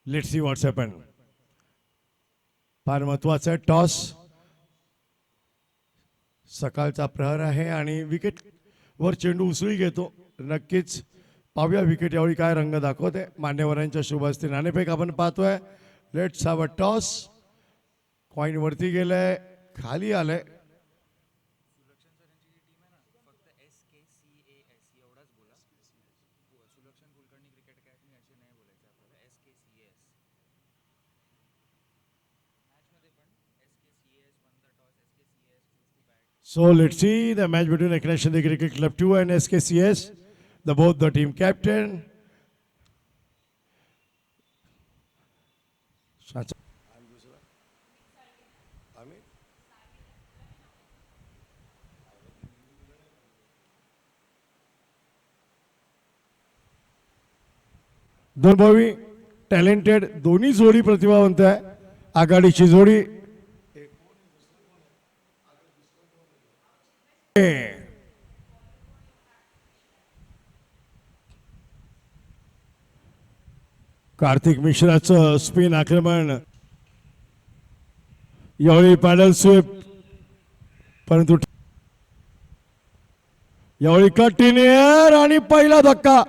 Let's see what's happen. फार महत्वाचं आहे. टॉस सकाळचा प्रहर आहे आणि विकेट वर चेंडू उसळी घेतो. नक्कीच पाहूया विकेट यावेळी काय रंग दाखवते. मान्यवरांच्या शुभ हस्ते नाणेफेक आपण पाहतोय. Let's have a toss. Coin वरती गेलंय, खाली आलंय. So let's see the match between Eknath Shinde Cricket Club 2 and SKCS. Both the team captain. दोन भावी टॅलेंटेड, दोन्ही जोडी प्रतिभावंत आहे. आघाडीची जोडी कार्तिक मिश्राचं स्पिन आक्रमण. यावेळी पॅडल स्वीप, परंतु यावेळी कट इन एअर आणि पहिला धक्का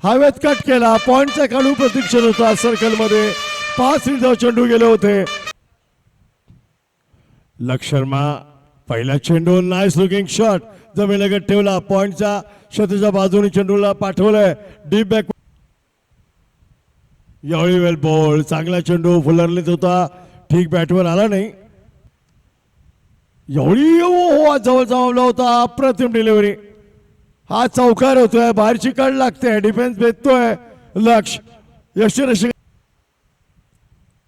हवेत कट केला. पॉइंटचा खेळू प्रतीक्षित होता. सर्कल मध्ये 5 धाव चेंडू गेले होते. लक्ष शर्मा पहिला चेंडू, नाईस लुकिंग शॉट, जमिनीलगत ठेवला. पॉइंटच्या शतच्या बाजूने चेंडूला पाठवलंय डीप बॅक. यावेळी वेल बॉल, चांगला चेंडू फुलरलीत होता, ठीक बॅटवर आला नाही. यावेळी जवळ जमावला होता. अप्रतिम डिलिव्हरी. हा चौकार होतोय, बाहेरची कड लागते, डिफेन्स भेटतोय. लक्ष यशस्वी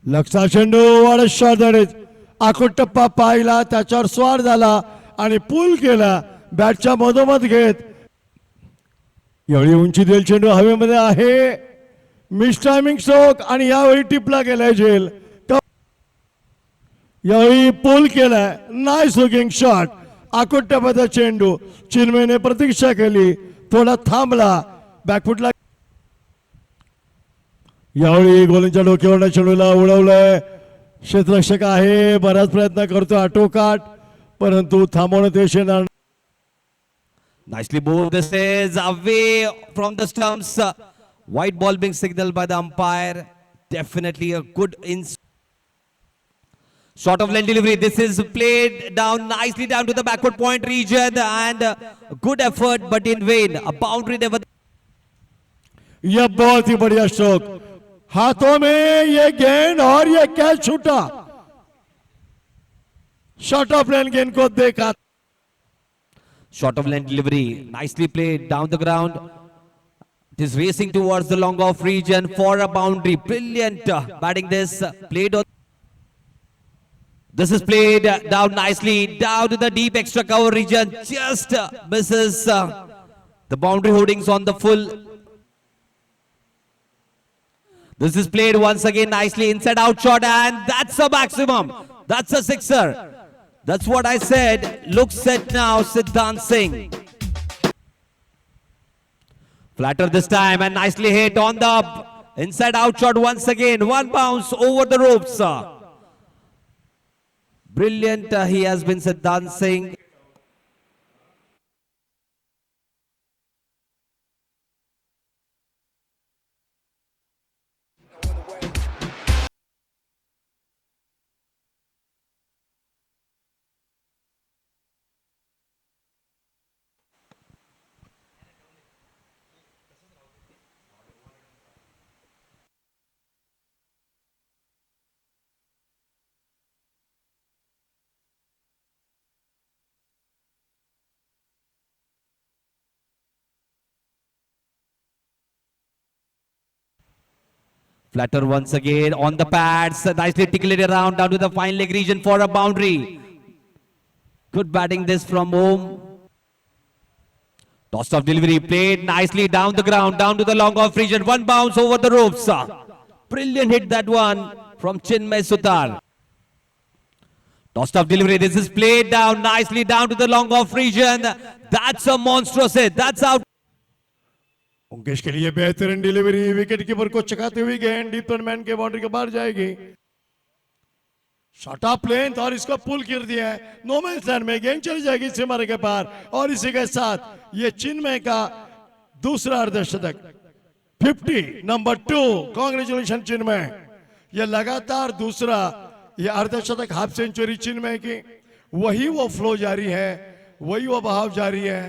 लक्षचा चेंडू वाढत शॉट धडेच. आखूड टप्पा पाहिला, त्याच्यावर स्वार झाला आणि पूल केला बॅटच्या मधोमध घेत. यावेळी उंची देईल चेंडू हवेमध्ये आहे. मिस टायमिंग स्ट्रोक आणि यावेळी टिपला गेलाय झेल. यावेळी पूल केलाय. Nice looking shot. आखूड टप्प्याचा चेंडू. चिन्मयने प्रतीक्षा केली, थोडा थांबला, बॅकफुटला. यावेळी गोलंच्या डोक्यावर चेंडूला उडवलंय. क्षेत्ररक्षक आहे, बराच प्रयत्न करतो आटोकाट, परंतु थांबवण्यात यश येणार. Nicely bowled. This is away from the stumps. White ball being signaled by the umpire. Definitely a good short of line delivery. This is played down nicely down to the backward point region and good effort but in vain. A boundary never. यह बहुत ही बढ़िया stroke. हाथों में ये गेंद और ये catch छूटा. शॉर्ट ऑफ लाइन गेंद को देखा. Short of line delivery. Nicely played down the ground. It is racing towards the long off region for a boundary. Brilliant batting this. Played on. This is played down nicely down to the deep extra cover region. Just misses the boundary holdings on the full. This is played once again nicely inside out shot and that's a maximum. That's a sixer. That's what I said. Looks set now, Siddhant Singh. Flatter this time and nicely hit on the inside out shot once again. One bounce over the ropes. Brilliant he has been, Siddhant Singh. Flatter once again on the pads. Nicely tickle it around down to the fine leg region for a boundary. Good batting this from home. Tossed off delivery played nicely down the ground, down to the long off region. One bounce over the ropes. Brilliant hit that one from Chinmay Sutar. Tossed off delivery. This is played down nicely down to the long off region. That's a monstrous hit. That's out. उनकेश के लिए बेहतरीन delivery, wicket keeper को चकाते हुए गेंद deep man के boundary के बाहर जाएगी। शॉट ऑफ लेंथ और इसको पुल कर दिया है। नो मैन लैंड में गेंद चली जाएगी सीमा के पार और इसी के साथ ये चिन्मय का दूसरा अर्धशतक 50 नंबर 2। कांग्रेचुलेशन चिन्मय, ये लगातार दूसरा ये अर्धशतक हाफ सेंचुरी चिन्मय की। वही वो फ्लो जारी है, वही वो बहाव जारी है,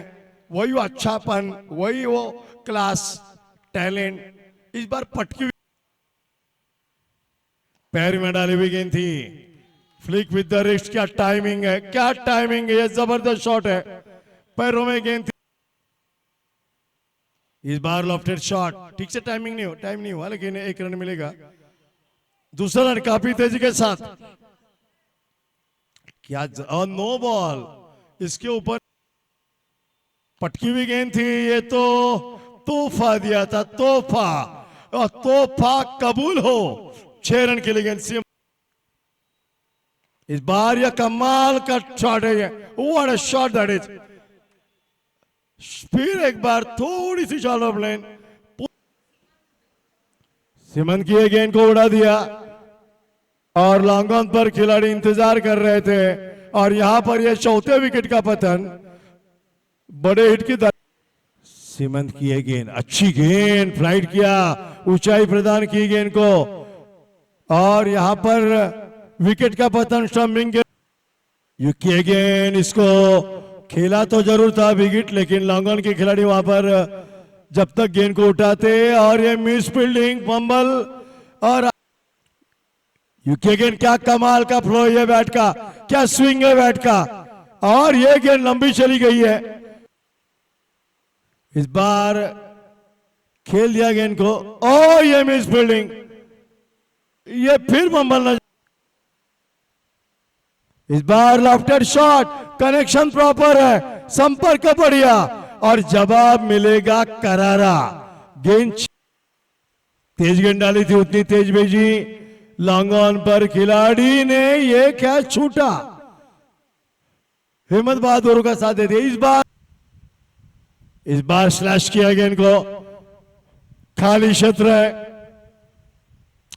वही वो अच्छापन, वही वो क्लास, टैलेंट। इस बार पटकी पैर में डाली हुई गेंद थी। फ्लिक विद द रिस्ट, क्या टाइमिंग है, क्या टाइमिंग है, ये जबरदस्त शॉट है, पैरों में गेंद थी। इस बार लॉफ्टेड शॉट, ठीक से टाइम नहीं हुआ लेकिन एक रन मिलेगा। दूसरा रन काफी तेजी के साथ, क्या नो बॉल, इसके ऊपर पटकी हुई गेंद थी। ये तो तोहफा दिया था, तोहफा, और तोहफा कबूल हो। 6 रन के लिए गेंद सीएम। इस बार यह कमाल का शॉट है, what a shot that is. फिर एक बार थोड़ी सी शॉट ऑफ लाइन, सिमन की ये गेंद को उड़ा दिया और लॉन्ग ऑन पर खिलाड़ी इंतजार कर रहे थे और यहां पर यह चौथे विकेट का पतन बड़े हिट की दर। सिमन की ये गेंद, अच्छी गेंद, फ्लाइट किया, ऊंचाई प्रदान की गेंद को और यहां पर विकेट का पतन स्टंपिंग के। यूके गेंद, इसको खेला तो जरूर था विकेट, लेकिन लॉन्ग ऑन के खिलाड़ी वहां पर जब तक गेंद को उठाते और ये मिस फील्डिंग, फंबल और यूके गेंद, क्या कमाल का फ्लो है बैट का, क्या स्विंग है बैट का और ये गेंद लंबी चली गई है। इस बार खेल दिया गेंद को, ओ ये मिस फील्डिंग, ये फिर फंबल न। इस बार लॉफ्टेड शॉट, कनेक्शन प्रॉपर है, संपर्क बढ़िया और जवाब मिलेगा करारा। गेंद तेज गेंद डाली थी, उतनी तेज भेजी, लॉन्ग ऑन पर खिलाड़ी ने ये कैच छूटा। हिम्मत बहादुर का साथ देते। इस बार स्लैश किया गेंद को, खाली क्षेत्र है,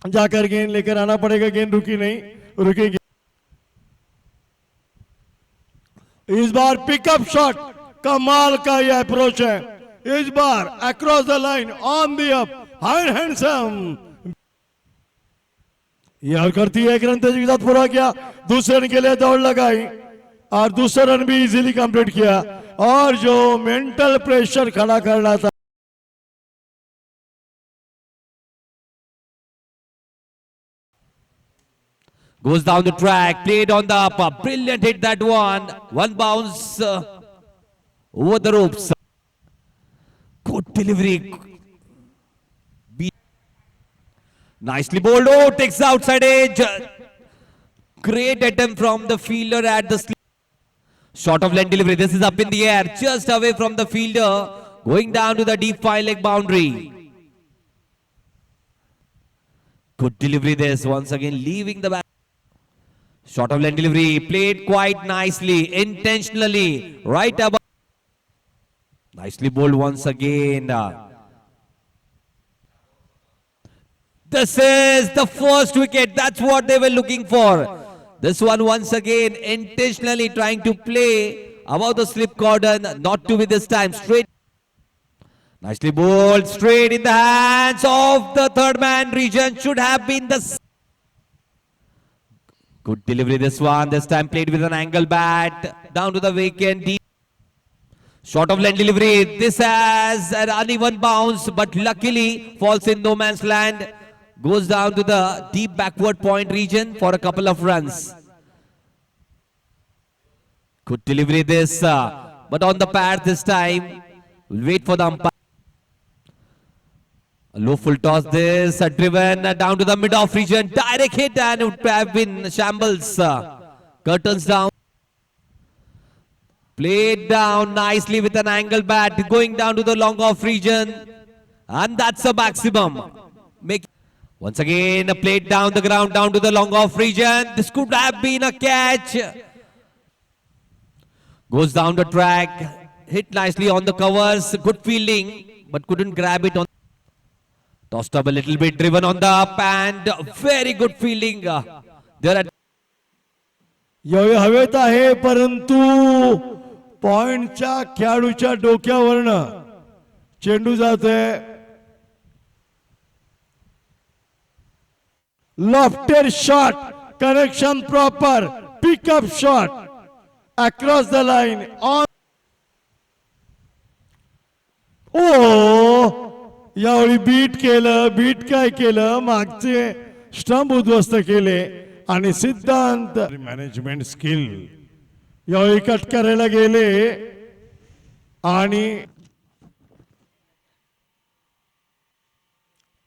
जाकर गेंद लेकर आना पड़ेगा। गेंद रुकी नहीं, रुकेगी। इस बार पिकअप शॉट, कमाल का यह अप्रोच है। इस बार across the line, on the up, high handsome, यह करती है। एक रन तेजी के साथ पूरा किया, दूसरे रन के लिए दौड़ लगाई और दूसरा रन भी इजीली कंप्लीट किया और जो मेंटल प्रेशर खड़ा करना था। Goes down the track, played on the up, brilliant hit that one. One bounce over the ropes. Good delivery. Nicely bowled. Oh, takes the outside edge. Great attempt from the fielder at the slip. Short of leg delivery. This is up in the air, just away from the fielder, going down to the deep 5-leg boundary. Good delivery. This once again leaving the back. Short of leg delivery, played quite nicely, intentionally, right above. Nicely bowled once again. This is the first wicket. That's what they were looking for. This one once again intentionally trying to play above the slip cordon, not to be this time straight. Nicely bowled, straight in the hands of the third man. Region should have been the. Good delivery this one. This time played with an angle bat down to the vacant deep. Short of leg delivery. This has an uneven bounce, but luckily falls in no man's land. Goes down to the deep backward point region for a couple of runs. Good delivery this, but on the pad this time. We'll wait for the umpire. A low full toss this, driven down to the mid-off region. Direct hit and it would have been shambles. Curtains down. Played down nicely with an angle bat, going down to the long off region. And that's a maximum. Once again, played down the ground, down to the long off region. This could have been a catch. Goes down the track, hit nicely on the covers. Good fielding but couldn't grab it on. Tossed up a little bit, driven on the up, and very good fielding. There at यावेळी हवेत आहे, परंतु पॉइंटच्या खेळाडूच्या डोक्यावरनं चेंडू जातोय. Lofted shot, connection proper, pickup shot across the line on. ओ यावेळी बीट काय केलं, मागचे स्टंप उद्ध्वस्त केले आणि सिद्धांत मॅनेजमेंट स्किल यावेळी कट करायला गेले आणि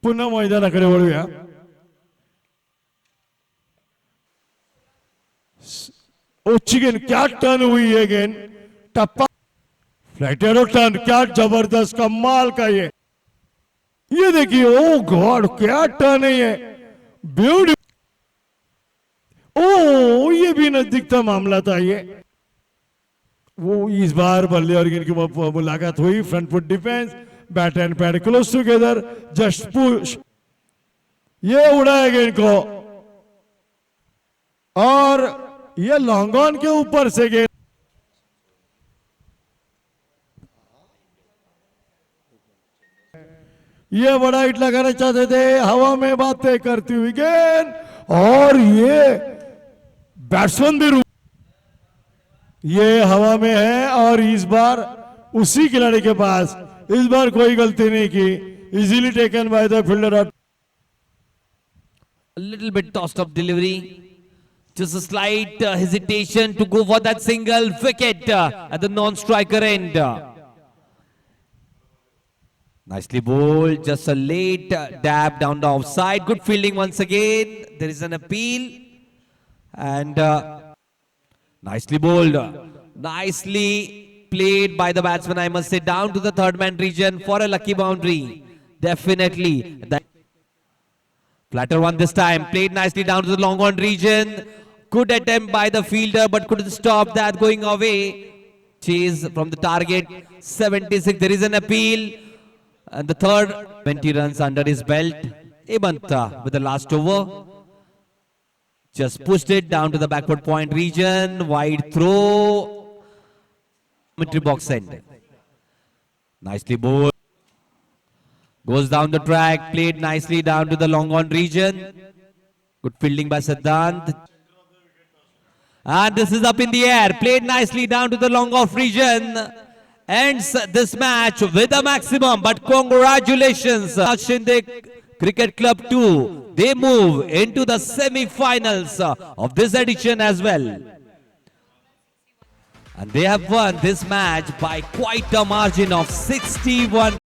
पुन्हा मैदानाकडे वळूया. ओचिगन क्या टर्न हुई है अगेन, टप्पा फ्लैटेरो टर्न, क्या जबरदस्त कमाल का ये देखिए, ओ गॉड क्या टर्न है ये, ब्यूटीफुल. ओ ये भी नजदीक था मामला था ये. वो इस बार बल्ले और इनकी मुलाकात हुई. Front foot defence, bat and pad close together, just push. ये उड़ाया गया इनको और ये लॉन्ग ऑन के ऊपर से गए. ये बड़ा हिट लगाना चाहते थे, हवा में बातें करती हुई गेंद, और ये बैट्समैन भी ये हवा में है. और इस बार उसी खिलाड़ी के पास इस बार कोई गलती नहीं की. Easily taken by the fielder. a little bit tossed up delivery. Just a slight hesitation to go for that single wicket at the non-striker end. Nicely bowled, just a late dab down the offside. Good fielding once again. There is an appeal. And nicely bowled. Nicely played by the batsman, I must say. Down to the third man region for a lucky boundary. Definitely. Flatter one this time. Played nicely down to the long on region. Good attempt by the fielder, but couldn't stop that going away. Chase from the target. 76. There is an appeal. And the third, 20 runs under his belt. Ebanta with the last over. Just pushed it down to the backward point region. Wide throw. Commentary box end. Nicely bowled. Goes down the track. Played nicely down to the long on region. Good fielding by Siddhant. And this is up in the air. Played nicely down to the long off region. Ends this match with a maximum. But congratulations, Shinde Cricket Club 2. They move into the semi-finals of this edition as well. And they have won this match by quite a margin of 61.